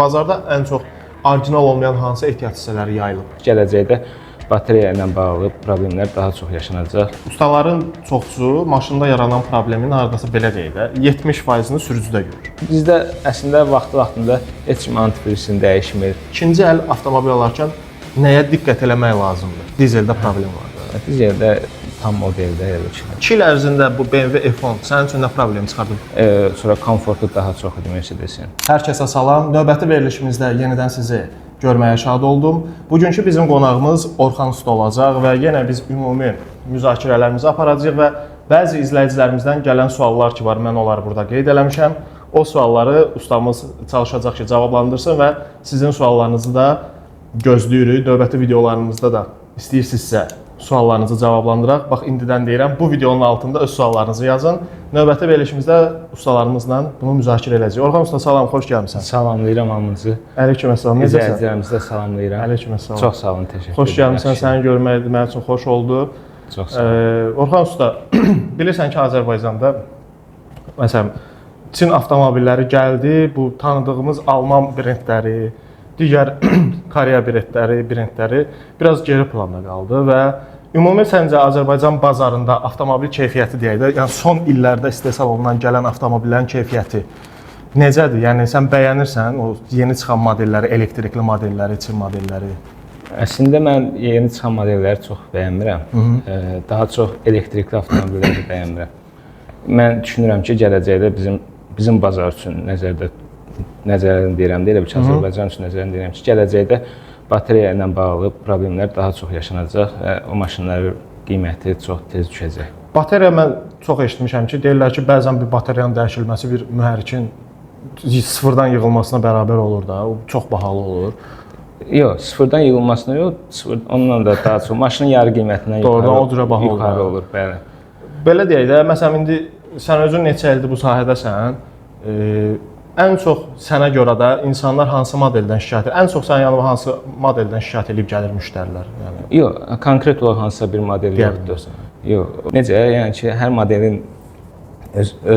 Bazarda ən çox orijinal olmayan hansı ehtiyat hissələri yayılıb? Gələcəkdə batereya ilə bağlı problemlər daha çox yaşanacaq. Ustaların çoxsu maşında yaranan problemin hardasa belə deyək də 70%-ni sürücüdə görür. Bizdə əslində vaxtında heç kim antifrizini dəyişmir. İkinci əl avtomobil alarkən nəyə diqqət eləmək lazımdır? Dizeldə problem var da. Dizeldə tam modeldə elə ki. 2 il ərzində bu BMW F10 sənin üçün nə problem çıxardıb? Sonra komfortu daha çox idi Mercedes-in. Hər kəsə salam. Növbəti verilişimizdə yenidən sizi görməyə şad oldum. Bugünkü bizim qonağımız Orxan Usta olacaq və yenə biz ümumi müzakirələrimizi aparacağıq və bəzi izləyicilərimizdən gələn suallar ki var, mən onları burada qeyd eləmişəm. O sualları ustamız çalışacaq ki, cavablandırsın və sizin suallarınızı da gözləyirik. Növbəti videolarımızda da istəyirsinizsə suallarınızı cavablandıraq. Bax, indidən deyirəm, bu videonun altında öz suallarınızı yazın. Növbəti verilişimizdə ustalarımızla bunu müzakirə edəcəyik. Orxan Usta, salam, xoş gəlmisən. Salamlayıram hamınızı. Aleykümselam, necəsən? İzləyicilərimizi də salamlayıram. Aleykümselam. Çox sağ olun, təşəkkür edirəm. Xoş gəlmisən, səni görmək mənim üçün xoş oldu. Çox sağ olun. Orxan Usta, bilirsən ki, Azərbaycanda məsələn Çin avtomobilləri gəldi, bu tanıdığımız Alman brendləri, digər Koreya brendləri biraz geri planda qaldı və ümumi səncə Azərbaycan bazarında avtomobil keyfiyyəti deyək də, yəni son illərdə istehsal olunan gələn avtomobillərin keyfiyyəti necədir? Yəni sən bəyənirsən o yeni çıxan modelləri, elektrikli modelləri, Çin modelləri? Əslində mən yeni çıxan modelləri çox bəyənmirəm. Daha çox elektrikli avtomobilləri bəyənmirəm. Mən düşünürəm ki, gələcəkdə bizim bazar üçün nəzərdən deyirəm, elə bir ki, Azərbaycan üçün nəzərdən deyirəm ki, gələcəkdə batereya ilə bağlı problemlər daha çox yaşanacaq və o maşınların qiyməti çox tez düşəcək. Batereya mən çox eşitmişəm ki, deyirlər ki, bəzən bir batereyanın dəyişilməsi bir mühərrikin sıfırdan yığılmasına bərabər olur da, o çox bahalı olur. Yox, sıfırdan yığılmasına yox, onunla da daha çox maşının yarı qiymətindən yuxarı olur. Bəli. Belə deyək də, məsələn, indi sən özün neçə ildir bu sahədəsən, ən çox sənə görə də insanlar hansı modeldən şikayət edir? Ən çox sənin yanına hansı modeldən şikayət edib gəlir müştərilər? Yəni yox, konkret olaraq hansısa bir model yoxdur. Yox. Necə? Yəni ki, hər modelin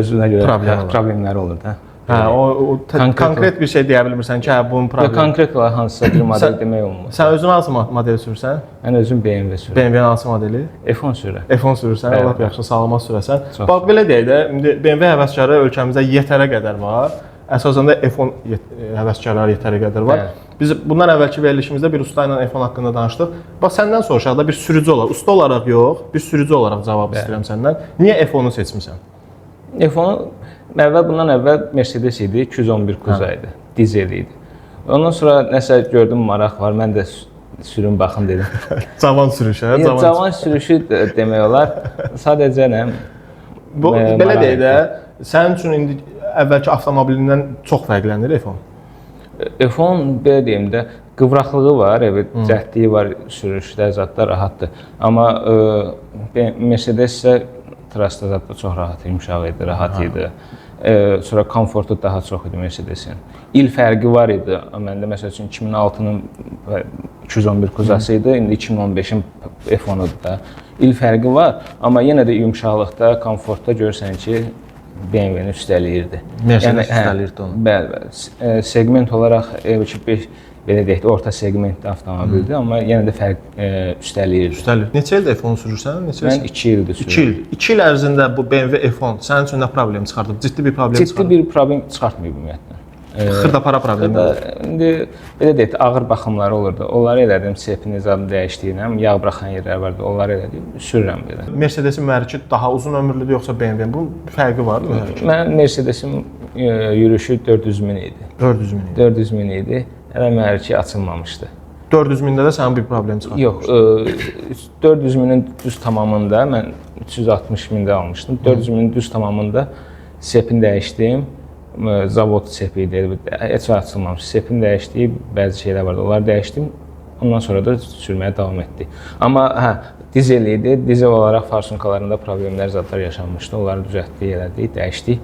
özünə görə problemləri olur da. Hə, o konkret bir şey deyə bilmirsən ki, hə bunun problemi. Konkret olaraq hansısa bir model demək olmaz. Sən özün hansı modeli sürürsən? Mən özüm BMW sürürəm. BMW-nin hansı modeli? F10 sürürəm. F10 sürürsən, Allah yaxşı salamat sürəsən. Bax belə deyək də, indi BMW həvəskarı ölkəmizdə yetərə qədər var. Əsasən də F10 həvəskarları yetərə qədər var. Biz bundan əvvəlki verilişimizdə bir usta ilə F10 haqqında danışdıq. Bax səndən soruşaq da bir sürücü olaraq, usta olaraq yox, bir sürücü olaraq cavab istəyirəm səndən. Niyə F10-u seçmisən? F10 bundan əvvəl Mercedes idi, 211 Kuza idi, dizel idi. Ondan sonra nəsə gördüm, maraq var, mən də sürüm baxın dedim. Cavan sürüşə, cavan sürüşü demək olar. Sadəcə nə? Belə deyək də, sənin üçün indi əvvəlki avtomobilindən çox fərqlənir F10? F10 belə deyim də, qıvraqlığı var, cəhdliyi var, sürüşdə zətdə rahatdır. Amma Mercedes isə trasda zətdə çox rahat, yumşaq idi, rahat idi. Sonra komfortu daha çox idi Mercedes-in. İl fərqi var idi. Məndə məsəl üçün 2006-nın 211 Kuzası idi, indi 2015-in F10-udur da. İl fərqi var, amma yenə də yumşaqlıqda, komfortda görürsən ki, BMW-ni üstələyirdi. Mercedes üstələyirdi onu. Bəli, segment olaraq belə deyək də, orta segmentli avtomobildir, amma yenə də fərq üstələyirdi. Üstələyir. Neçə ildir F10 sürürsən? Mən 2 ildir sürürəm. 2 il ərzində bu BMW F10 sənin üçün nə problem çıxardıb? Ciddi bir problem çıxardıb? Ciddi bir problem çıxartmayıb ümumiyyətlə. Xırda para problemi olur. İndi belə deyək də, ağır baxımları olurdu. Onları elədim, sepini zadını dəyişdirəm, yağ buraxan yerlər vardı, onları elədim, sürürəm belə. Mercedes-in mühərriki daha uzun ömürlüdür yoxsa BMW-nin? Bunun fərqi var mı? Mən Mercedes-in yürüyüşü 400 min idi. 400 min idi. 400 min idi. Hələ mühərriki açılmamışdı. 400 mində də sənin bir problem çıxartmışdı? Yox, 400 minin düz tamamında, mən 360 mində almışdım. 400 minin düz tamamında sepini dəyişdim. Zavod sepi idi, heç açılmamış. Sepini dəyişdim, bəzi şeylər vardı, onları dəyişdim. Ondan sonra da sürməyə davam etdik. Amma dizel idi, dizel olaraq farsunkalarında problemlər zadlar yaşanmışdı. Onları düzəltdik, elədik, dəyişdik.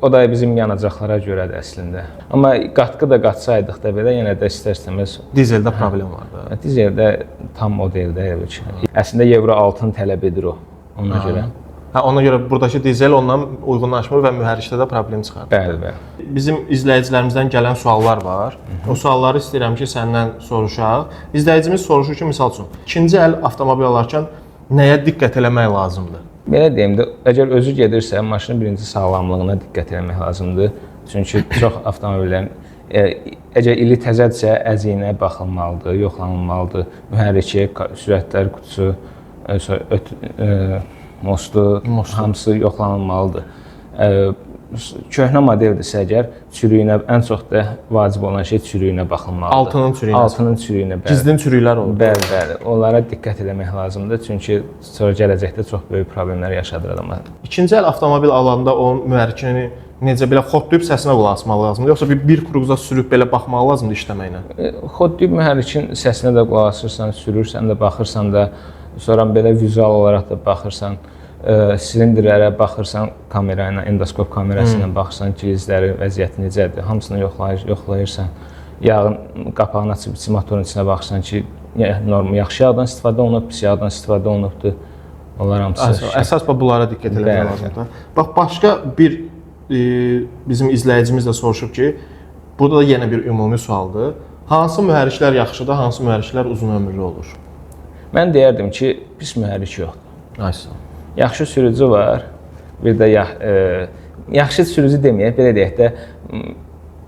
O da bizim yanacaqlara görədir əslində. Amma qatqı da qatsaydıq da belə, yenə də istər-istəməz dizeldə problem var da. Dizeldə tam modeldə elə bir şey. Əslində Euro 6-nın tələb edir o, ona görə. Hə, ona görə buradakı dizel ondan uyğunlaşmır və mühərrikdə də problem çıxarır. Bəli, bəli. Bizim izləyicilərimizdən gələn suallar var. O sualları istəyirəm ki, səndən soruşaq. İzləyicimiz soruşur ki, misal üçün, ikinci əl avtomobil alarkən nəyə diqqət eləmək lazımdır? Belə deyim də, əgər özü gedirsə, maşının birinci sağlamlığına diqqət etmək lazımdır. Çünki çox avtomobillərin əgər ili təzədirsə, əziyinə baxılmalıdır, yoxlanılmalıdır. Mühərriki, sürətlər qutusu, mostu, hamısı yoxlanılmalıdır. Köhnə modeldirsə əgər çürüyünə, ən çox da vacib olan şey çürüyünə baxılmalıdır. Altının çürüyünə. Altının çürüyünə, bəli. Gizlin çürüklər olur. Bəli, bəli. Onlara diqqət etmək lazımdır. Çünki sonra gələcəkdə çox böyük problemlər yaşadır adamlar. İkinci əl avtomobil alanda onun mühərrikini necə belə xotlayıb səsinə qulaq asmaq lazımdır, yoxsa bir kruqza sürüb belə baxmaq lazımdır işləməklə? Xotlayıb mühərrikin səsinə də qulaq asırsan, sürürsən də, baxırsan da, sonra belə vizual olaraq da baxırsan, silindirlərə baxırsan, kamera ilə, endoskop kamerası ilə baxırsan, gilizləri vəziyyəti necədir, hamısını yoxlayırsan. Yağın qapağını açıb içi motorun içinə baxırsan ki, yaxşı yağdan istifadə olunub, pis yağdan istifadə olunubdur. Onlar hamısı. Əsas bunlara diqqət etmək lazımdır. Bax, başqa bir bizim izləyicimiz də soruşub ki, burada da yenə bir ümumi sualdır. Hansı mühərriklər yaxşıdır, hansı mühərriklər uzun ömürlü olur? Mən deyərdim ki, pis mühərrik yoxdur. Aysa. Yaxşı sürücü var, bir də yaxşı sürücü deməyək, belə deyək də,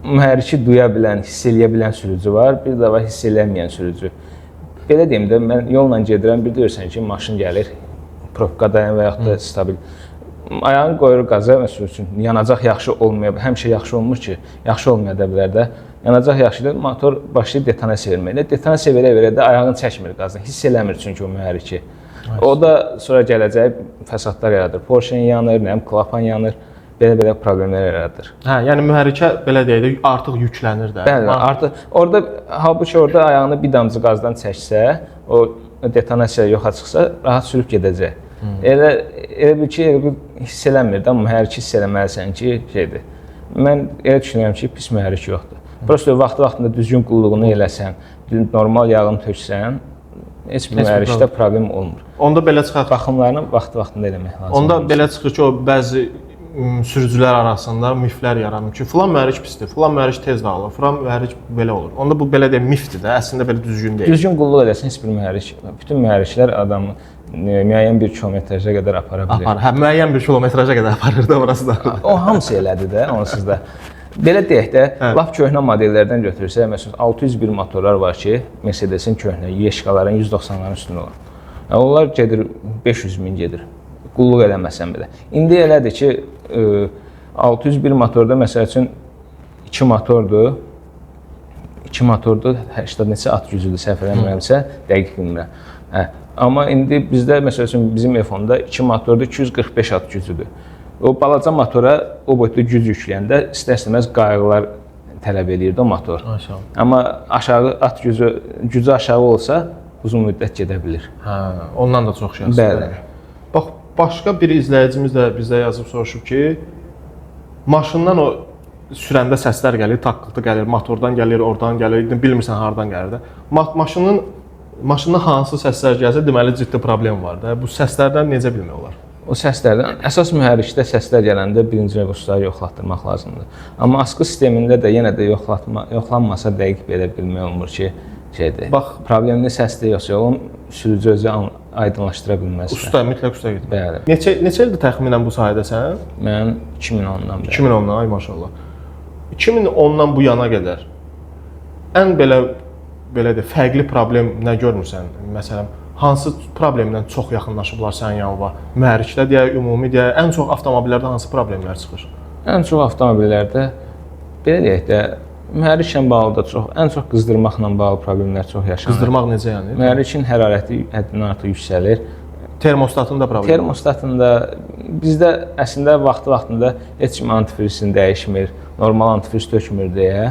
mühərriki duya bilən, hiss eləyə bilən sürücü var, bir də var hiss eləməyən sürücü. Belə deyim də, mən yolla gedirəm, bir deyirsən ki, maşın gəlir, probkadayım və yaxud da stabil. Ayağını qoyur qaza, məsəl üçün, yanacaq yaxşı olmaya, həmişə yaxşı olmur ki, yaxşı olmaya da bilər də. Yanacaq yaxşıdır, motor başlayır detonasiya verməklə. Detonasiya verə-verə də ayağını çəkmir qazdan, hiss eləmir çünki o mühərriki. O da sonra gələcək fəsadlar yaradır. Porşen yanır, klapan yanır, belə problemlər yaradır. Hə, yəni mühərrikə belə deyək də artıq yüklənir də. Bəli, artıq orada halbuki orada ayağını bir damcı qazdan çəksə, o detonasiya yoxa çıxsa, rahat sürüb gedəcək. Elə bir ki, hiss eləmir də, mühərriki hiss eləməlisən ki, şeydir. Mən elə düşünürəm ki, pis mühərrik yoxdur. Prosta vaxtında düzgün qulluğunu eləsən, normal yağını töksən, heç bir mühərrikdə problem olmur. Onda belə çıxır. Baxımlarını vaxtında eləmək lazımdır. Onda belə çıxır ki, o bəzi sürücülər arasında miflər yaranır ki, filan mühərrik pisdir, filan mühərrik tez dağılır, filan mühərrik belə olur. Onda bu belə deyək mifdir də, əslində belə düzgün deyil. Düzgün qulluq eləsən heç bir mühərrik, bütün mühərriklər adamı müəyyən bir kilometrajə qədər apara bilir. Hə, müəyyən bir kilometraja qədər aparır da orası da. O hamısı elədir də, onsuz da. Belə deyək də, lap köhnə modellərdən götürürsə, məsələn 601 motorlar var ki, Mercedes-in köhnə, Yeşkaların 190-ların üstündə olan. Onlar gedir 500 min gedir. Qulluq eləməsən belə. İndi elədir ki, 601 motorda məsəl üçün 2 motordur. 2 motordur, 80 neçə at gücüdür, səhv eləmirəmsə, dəqiq bilmirəm. Amma indi bizdə məsəl üçün bizim F10-da 2 motordur, 245 at gücüdür. O balaca motora o boyda güc yükləyəndə istər-istəməz qayğılar tələb eləyirdi o motor. Amma aşağı at gücü aşağı olsa uzun müddət gedə bilir. Hə, ondan da çox şey asılıdır. Bəli. Bax, başqa bir izləyicimiz də bizə yazıb soruşub ki, maşından o sürəndə səslər gəlir, taqqıltı gəlir, motordan gəlir, oradan gəlir, bilmirsən hardan gəlir də. Maşından hansı səslər gəlsə, deməli ciddi problem var da. Bu səslərdən necə bilmək olar? O səslərdən, əsas mühərrikdə səslər gələndə birinci registratörü yoxlatdırmaq lazımdır. Amma askı sistemində də yenə də yoxlanmasa dəqiq belə bilmək olmur ki, şeydir. Bax, problemli səsdir yoxsa onun sürücü özü aydınlaşdıra bilməz. Usta, mütləq usta gedir. Bəli. Neçə ildir təxminən bu sahədəsən? Mən 2010-dan bəri. 2010-dan, ay maşallah. 2010-dan bu yana qədər ən belə də fərqli problem nə görmürsən? Məsələn, hansı problemlə çox yaxınlaşıblar sənin yanına? Mühərrikdə deyək, ümumi deyək, ən çox avtomobillərdə hansı problemlər çıxır? Ən çox avtomobillərdə belə deyək də mühərriklə bağlı da ən çox qızdırmaqla bağlı problemlər çox yaşanır. Qızdırmaq necə yəni? Mühərrikin hərarəti həddindən artıq yüksəlir. Termostatın da problemi. Termostatın da bizdə əslində vaxtında heç kim antifrizini dəyişmir, normal antifriz tökmür deyə.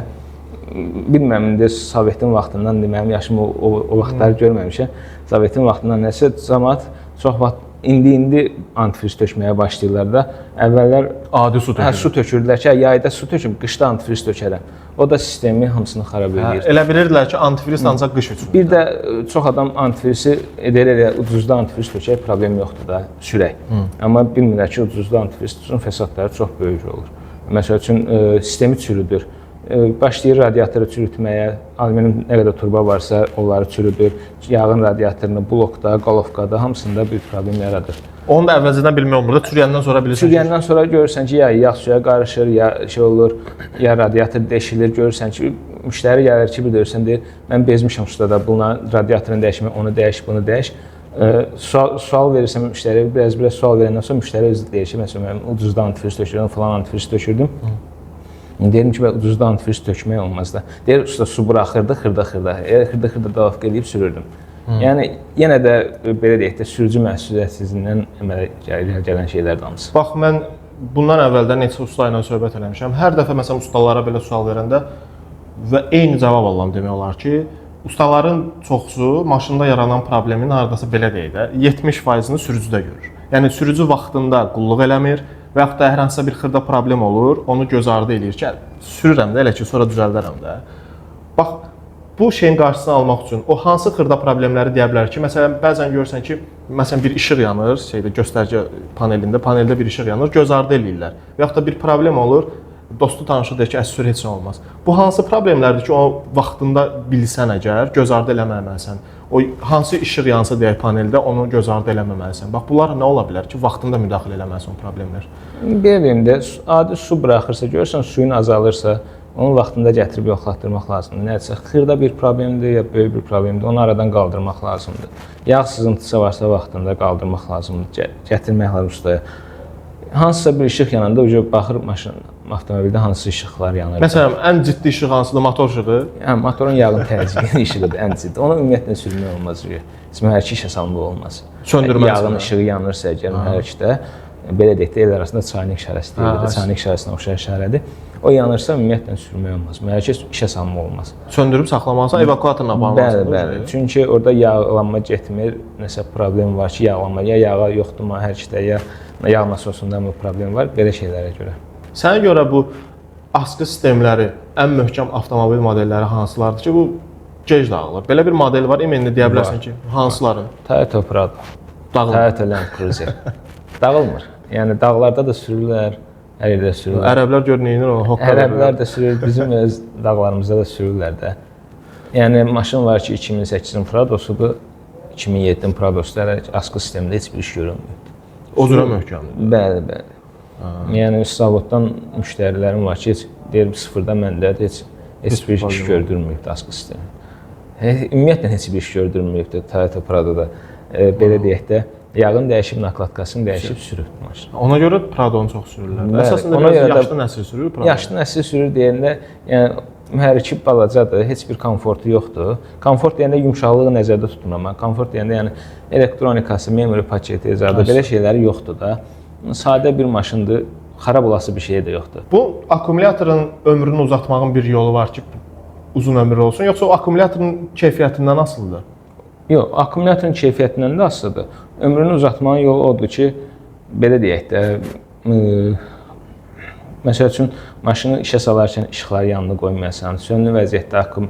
Bilmirəm, indi Sovetin vaxtından, mənim yaşım o vaxtları görməmişəm. Sovetin vaxtından nəsə cəmaət çox vaxt indi antifriz tökməyə başlayırlar da. Əvvəllər Adi su tökür. su tökürdülər ki, yayda su töküm, qışda antifriz tökərəm. O da sistemi hamısını xarab edir. Elə bilirdilər ki, antifriz ancaq qış üçün. Bir də çox adam antifrizi elə ucuzda antifriz tökək, problem yoxdur da, sürək. Amma bilmirlər ki, ucuzda antifriz üçün fəsadları çox böyük olur. Məsəl üçün sistemi çürüdür. Başlayır radiatoru çürütməyə, alüminium nə qədər turba varsa onları çürüdür. Yağın radiatorunu blokda, qalovkada hamısında bir problem yaradır. Onu da əvvəlcədən bilmək olmur da, çürüyəndən sonra bilirsən. Çürüyəndən sonra görürsən ki, ya yağ suya qarışır, ya şey olur, ya radiator deşilir, görürsən ki, müştəri gəlir ki, bilirsən deyir, mən bezmişəm ustada, buna radiatorunu dəyişmək, onu dəyiş, bunu dəyiş. Sual verirsən müştəriyə, biraz sual verəndən sonra müştəri özü deyir ki, məsələn, mən ucuzda antifriz tökürdüm, falan antifriz tökürdüm. Deyirəm ki, ucuzda antifriz tökmək olmaz da. Deyir, usta su buraxırdı, xırda-xırda. Xırda-xırda davaf edib sürürdüm. Yəni, yenə də belə deyək də, sürücü məsuliyyətsizliyindən əmələ gələn şeylər hamısı. Bax, mən bundan əvvəldə neçə usta ilə söhbət eləmişəm. Hər dəfə məsələn ustalara belə sual verəndə və eyni cavab alıram demək olar ki, ustaların çoxusu maşında yaranan problemin hardasa belə deyək də, 70%-ni sürücüdə görür. Yəni sürücü vaxtında qulluq eləmir və yaxud da hər hansısa bir xırda problem olur, onu göz ardı eləyir ki, sürürəm də elə ki, sonra düzəldərəm də. Bax, bu şeyin qarşısını almaq üçün o hansı xırda problemləri deyə bilər ki, məsələn, bəzən görürsən ki, məsələn bir işıq yanır, göstəricə paneldə bir işıq yanır, göz ardı eləyirlər. Və yaxud da bir problem olur, dostu tanışı deyir ki, sür heç nə olmaz. Bu hansı problemlərdir ki, o vaxtında bilsən əgər, göz ardı eləməməlisən. O hansı işıq yansa deyək paneldə, onu göz ardı eləməməlisən. Bax, bunlar nə ola bilər ki, vaxtında müdaxilə eləməlisən o problemlər? Belə deyim də, adi su buraxırsa, görürsən suyun azalırsa, onu vaxtında gətirib yoxlatdırmaq lazımdır. Nədirsə, xırda bir problemdir ya böyük bir problemdir, onu aradan qaldırmaq lazımdır. Yağ sızıntısı varsa vaxtında qaldırmaq lazımdır, gətirmək lazımdır ustaya. Hansısa bir işıq yananda baxır avtomobildə hansı işıqlar yanır. Məsələn, ən ciddi işıq hansıdır? Motor işığı? Yəni, motorun yağın təzyiqinin işığıdır ən ciddi. Onu ümumiyyətlə sürmək olmaz. Mühərriki işə salmaq olmaz. Söndürməlisən. Yağın işığı yanırsa əgər mühərrikdə, belə deyək də, el arasında çaynik işarəsi deyilir. Çaynik işarəsinə oxşar işarədir. O yanırsa ümumiyyətlə sürmək olmaz. Mühərriki işə salmaq olmaz. Söndürüb saxlamalısan, evakuatorla aparmalısan. Bəli. Çünki orada yağlanma getmir, nəsə problem var ki, yağlanma, ya yağa yoxdur mühərrikdə, ya yağ nasosunda mı problem var, belə şeylərə görə. Sənə görə bu askı sistemləri, ən möhkəm avtomobil modelləri hansılardır ki, bu gec dağılır? Belə bir model var, indi deyə bilərsən ki, hansıların? Toyota Prado, Toyota Land Cruiser. Dağılmır. Yəni dağlarda da sürürlər, hər yerdə sürürlər. Ərəblər gör neyinir onu, hoqqa Ərəblər də sürür, bizim öz dağlarımızda da sürürlər də. Yəni maşın var ki, 2008-in Pradosudur, 2007-in Pradosudur, askı sistemində heç bir iş görünmür. O cürə möhkəmdir. Bəli. Yəni zavoddan müştərilərim var ki, deyir sıfırda məndə heç bir iş gördürməyibdi askı sistemi. Ümumiyyətlə heç bir iş gördürməyibdi Toyota Pradoda. Belə deyək də, yağın dəyişib, naklatkasını dəyişib sürüb maşın. Ona görə Pradonu çox sürürlər. Əsasında biraz yaşlı nəsil sürür Prado. Yaşlı nəsil sürür deyəndə, yəni mühərriki balacadır, heç bir komfortu yoxdur. Komfort deyəndə yumşaqlığı nəzərdə tutulur, amma komfort deyəndə yəni elektronikası, memory paketi, belə şeyləri yoxdur da. Sadə bir maşındır, xarab olası bir şey də yoxdur. Bu akkumulyatorun ömrünü uzatmağın bir yolu var ki, uzun ömürlü olsun, yoxsa o akkumulyatorun keyfiyyətindən asılıdır? Yox, akkumulyatorun keyfiyyətindən də asılıdır. Ömrünü uzatmağın yolu odur ki, belə deyək də, məsəl üçün maşını işə salarkən işıqları yanına qoymayasan, sönülü vəziyyətdə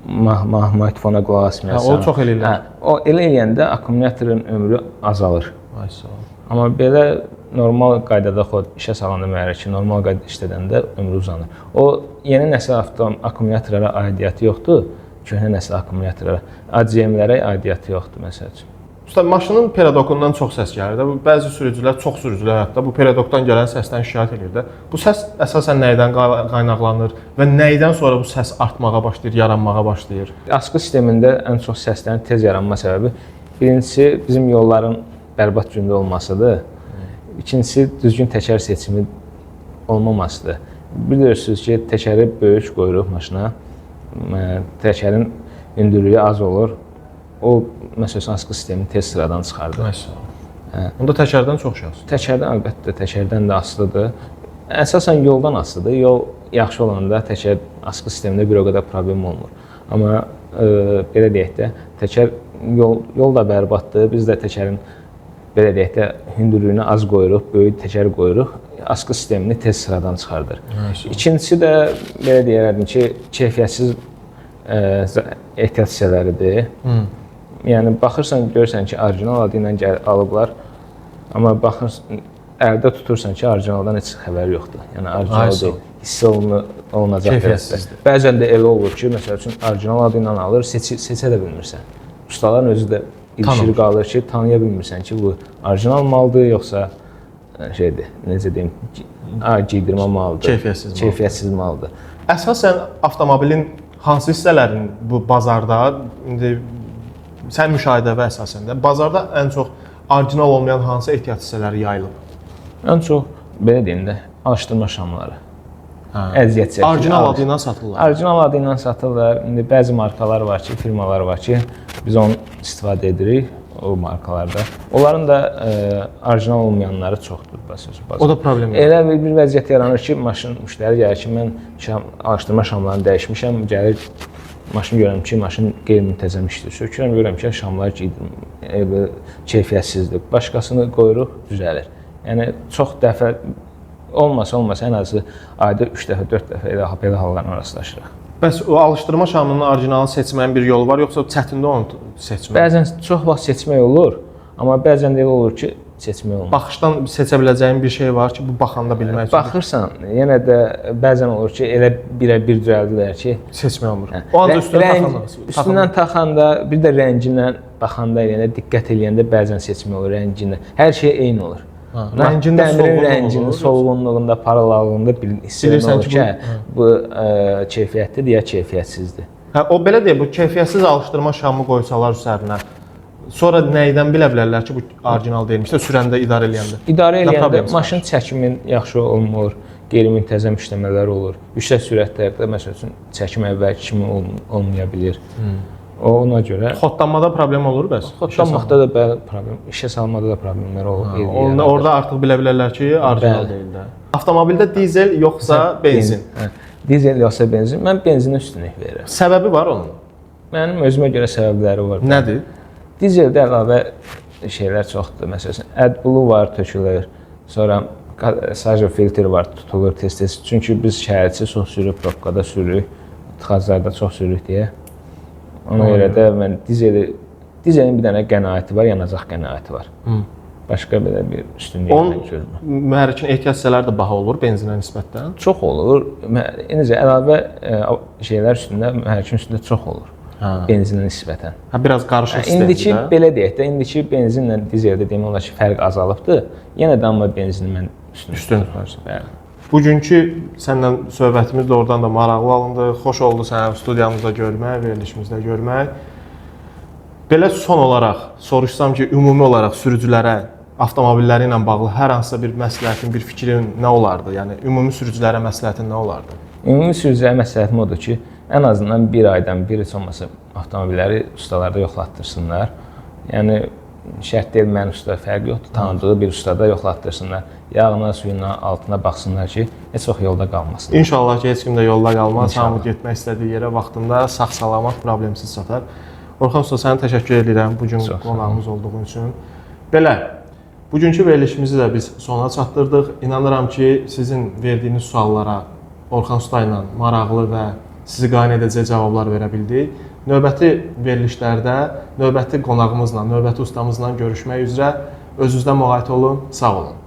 magnitofona qulaq asmayasan. O çox eləyirlər. O elə eləyəndə akkumulyatorun ömrü azalır. Ay sağ ol. Amma belə normal qaydada işə salanda mühərriki, normal qaydada işlədəndə ömrü uzanır. O yeni nəsil akkumulyatorlara aidiyyəti yoxdur, köhnə nəsil akkumulyatorlara, ACM-lərə aidiyyəti yoxdur məsəl üçün. Usta, maşının periodondan çox səs gəlir də. Bəzi sürücülər, çox sürücülər hətta bu periodondan gələn səsdən şikayət edir də. Bu səs əsasən nədən qaynaqlanır və nədən sonra bu səs artmağa başlayır, yaranmağa başlayır? Askı sistemində ən çox səslərin tez yaranma səbəbi birincisi bizim yolların bərbad gündə olmasıdır. İkincisi düzgün təkər seçimi olmamasıdır. Bilirsiniz ki, təkəri böyük qoyuruq maşına, təkərin hündürlüyü az olur. O, məsələn, askı sistemi tez sıradan çıxardır. Onda təkərdən çox şey asılıdır. Təkərdən əlbəttə, təkərdən də asılıdır. Əsasən yoldan asılıdır. Yol yaxşı olanda təkər askı sistemində bir o qədər problem olmur. Amma belə deyək də, təkər yol da bərbaddır. Biz də təkərin belə deyək də, hündürlüyünü az qoyuruq, böyük təkər qoyuruq, askı sistemini tez sıradan çıxardır. İkincisi də belə deyərdim ki, keyfiyyətsiz ehtiyat hissələridir. Yəni baxırsan, görürsən ki, orijinal adı ilə alıblar, amma baxırsan, əldə tutursan ki, orijinaldan heç xəbər yoxdur. Yəni orijinal deyil, hiss olunacaq dərəcədə. Bəzən də elə olur ki, məsəl üçün orijinal adı ilə alır, seçə də bilmirsən. Ustaların özü də ilişir qalır ki, tanıya bilmirsən ki, bu orijinal maldır, yoxsa şeydir, necə deyim, giydirmə malıdır, keyfiyyətsiz malıdır. Əsasən avtomobilin hansı hissələrin bu bazarda, indi sən müşahidəvə əsasən də, bazarda ən çox orijinal olmayan hansı ehtiyat hissələri yayılıb? Ən çox, belə deyim də, alışdırma şamları. Əziyyət çəkir. Orijinal adı ilə satırlar. Orijinal adı ilə satırlar. İndi bəzi markalar var ki, firmalar var ki, biz onu istifadə edirik o markalarda. Onların da orijinal olmayanları çoxdur. O da problem yox. Elə bir vəziyyət yaranır ki, müştəri gəlir ki, mən alışdırma şamlarını dəyişmişəm, gəlir maşını görürəm ki, maşın qeyri-müntəzəm işləyir. Sökürəm, görürəm ki, şamlar keyfiyyətsizdir. Başqasını qoyuruq, düzəlir. Yəni çox dəfə olmasa ən azı ayda 3 dəfə, 4 dəfə belə hallarla rastlaşırıq. Bəs o alışdırma şamının orijinalını seçməyin bir yolu var, yoxsa çətindir onu seçmək? Bəzən çox vaxt seçmək olur, amma bəzən də elə olur ki, seçmək olmur. Baxışdan seçə biləcəyin bir şey var ki, bu baxanda bilmək üçün. Baxırsan, yenə də bəzən olur ki, elə birə-bir düzəldilər ki, seçmək olmur. O ancaq üstündən taxanda, bir də rəngindən baxanda, yəni diqqət eləyəndə bəzən seçmək olur rəngindən. Hər şey eyni olur. Dəmirin solğunluğunda, paralallığında hiss olur ki, bu keyfiyyətlidir ya keyfiyyətsizdir. O belə deyək, bu keyfiyyətsiz alışdırma şamı qoysalar üzərinə, sonra nəyidən bilə bilərlər ki, bu orijinal deyilmiş də sürəndə idarə eləyəndə? İdarə eləyəndə maşın çəkimin yaxşı olmur, qeyri-müntəzəm işləmələr olur. Yüksək sürətlərdə məsəl üçün çəkim əvvəlki kimi olmaya bilir. Ona görə xodlanmada problem olur bəs? Xodlanmaqda da problem, işə salmada da problemlər olur. Orada artıq bilə bilərlər ki, orijinal deyil də. Avtomobildə dizel yoxsa benzin? Dizel yoxsa benzin? Mən benzinə üstünlük verirəm. Səbəbi var onun? Mənim özümə görə səbəbləri var. Nədir? Dizeldə əlavə şeylər çoxdur. Məsələn, AdBlue var, tökülür. Sonra sajur filtr var, tutulur tez-tez. Çünki biz şəhərçi çox sürüb, probkada sürürük, tıxaclarda çox sürürük deyə. Ona görə də mən dizelin bir dənə qənaəti var, yanacaq qənaəti var. Başqa belə bir üstünlük görmürəm. Mühərrikin ehtiyat hissələri də baha olur benzinə nisbətən? Çox olur. Necə əlavə şeylər üstündə, mühərrikin üstündə çox olur. Benzinə nisbətən. Biraz qarışıq sistemdir. İndiki belə deyək də, indiki benzinlə dizeldə demək olar ki, fərq azalıbdır. Yenə də amma benzini mən üstün tutarsan. Bugünkü səninlə söhbətimiz də oradan da maraqlı alındı. Xoş oldu səni studiyamızda görmək, verilişimizdə görmək. Belə son olaraq soruşsam ki, ümumi olaraq sürücülərə avtomobilləri ilə bağlı hər hansısa bir məsləhətin, bir fikrin nə olardı? Yəni ümumi sürücülərə məsləhətin nə olardı? Ümumi sürücülərə məsləhətim odur ki, ən azından bir aydan bir heç olmasa avtomobilləri ustalarda yoxlatdırsınlar. Yəni şərt deyil, mən usta fərqi yoxdur, tanıdığı bir ustada yoxlatdırsınlar. Yağına, suyuna, altına baxsınlar ki, heç vaxt yolda qalmasın. İnşallah ki, heç kim də yolda qalmaz. Hamı getmək istədiyi yerə vaxtında sağ-salamat, problemsiz çatar. Orxan usta, sənə təşəkkür edirəm bu gün qonağımız olduğun üçün. Belə, bugünkü verilişimizi də biz sona çatdırdıq. İnanıram ki, sizin verdiyiniz suallara Orxan usta ilə maraqlı və sizi qane edəcək cavablar verə bildik. Növbəti verilişlərdə, növbəti qonağımızla, növbəti ustamızla görüşmək üzrə özünüzdən müğayət olun, sağ olun.